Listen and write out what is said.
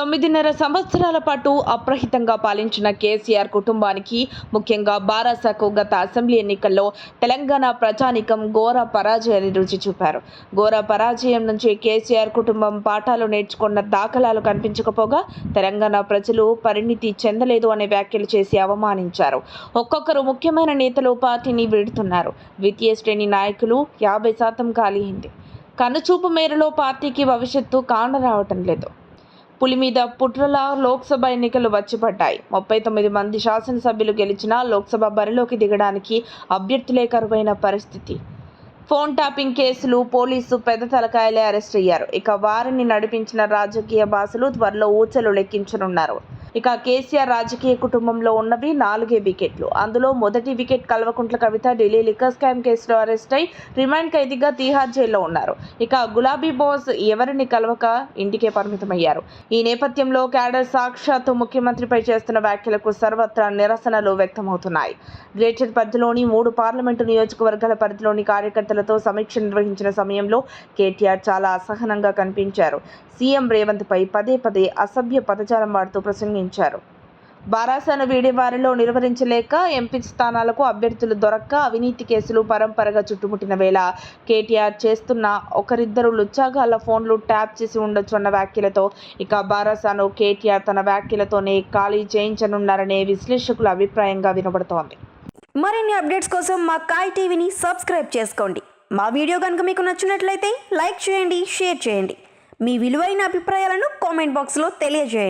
9.5 సంవత్సరాల పాటు అప్రహితంగా పాలించిన కేసీఆర్ కుటుంబానికి, ముఖ్యంగా బారాసాకు గత అసెంబ్లీ ఎన్నికల్లో తెలంగాణ ప్రజానీకం ఘోర పరాజయాన్ని రుచి చూపారు. ఘోర పరాజయం నుంచి కేసీఆర్ కుటుంబం పాఠాలు నేర్చుకున్న దాఖలాలు కనిపించకపోగా తెలంగాణ ప్రజలు పరిణితి చెందలేదు అనే వ్యాఖ్యలు చేసి అవమానించారు. ఒక్కొక్కరు ముఖ్యమైన నేతలు పార్టీని వీడుతున్నారు. ద్వితీయ శ్రేణి నాయకులు 50% ఖాళీ అయింది. కనుచూపు మేరలో పార్టీకి భవిష్యత్తు కానరావటం లేదు. పులి మీద పుట్రలా లోక్సభ ఎన్నికలు వచ్చిపడ్డాయి. 39 మంది శాసనసభ్యులు గెలిచినా లోక్సభ బరిలోకి దిగడానికి అభ్యర్థులే కరువైన పరిస్థితి. ఫోన్ ట్యాపింగ్ కేసులు, పోలీసు పెద్ద తలకాయలే అరెస్ట్ అయ్యారు. ఇక వారిని నడిపించిన రాజకీయ బాసులు త్వరలో ఊచలు లెక్కించనున్నారు. ఇక కేసీఆర్ రాజకీయ కుటుంబంలో ఉన్నవి 4 వికెట్లు. అందులో మొదటి wicket Kalvakuntla Kavitha Delhi liquor scam కేసులో అరెస్ట్ అయి రిమాండ్ ఖైదీగా తీహార్ జైల్లో ఉన్నారు. ఇక గులాబీ బాస్ ఎవరిని కలవక ఇంటికే పరిమితమయ్యారు. ఈ నేపథ్యంలో క్యాడర్ సాక్షాత్తు ముఖ్యమంత్రిపై చేస్తున్న వ్యాఖ్యలకు సర్వత్రా నిరసనలు వ్యక్తమవుతున్నాయి. గ్రేటర్ పరిధిలోని 3 పార్లమెంటు నియోజకవర్గాల పరిధిలోని కార్యకర్తలతో సమీక్ష నిర్వహించిన సమయంలో కేటీఆర్ చాలా అసహనంగా కనిపించారు. సీఎం రేవంత్ పై పదే పదే అసభ్య పదజాలం వాడుతూ ప్రసంగించారు. బారాసాను వీడే వారిలో నిలువరించలేక ఎంపీ స్థానాలకు అభ్యర్థులు దొరక్క అవినీతి కేసులు పరంపరగా చుట్టుముట్టిన వేళ కేటీఆర్ చేస్తున్న ఒకరిద్దరు లుచ్చాగాళ్ల ఫోన్లు ట్యాప్ చేసి ఉండొచ్చు అన్న వ్యాఖ్యలతో ఇక బారాసాను కేటీఆర్ తన వ్యాఖ్యలతోనే ఖాళీ చేయించనున్నారనే విశ్లేషకుల అభిప్రాయంగా వినబడుతోంది. మరిన్ని అప్డేట్స్ కోసం మా కాయ్ టీవీని సబ్స్క్రైబ్ చేసుకోండి. మా వీడియో కనుక మీకు నచ్చినట్లయితే లైక్ చేయండి, షేర్ చేయండి. మీ విలువైన అభిప్రాయాలను కామెంట్ బాక్స్లో తెలియజేయండి.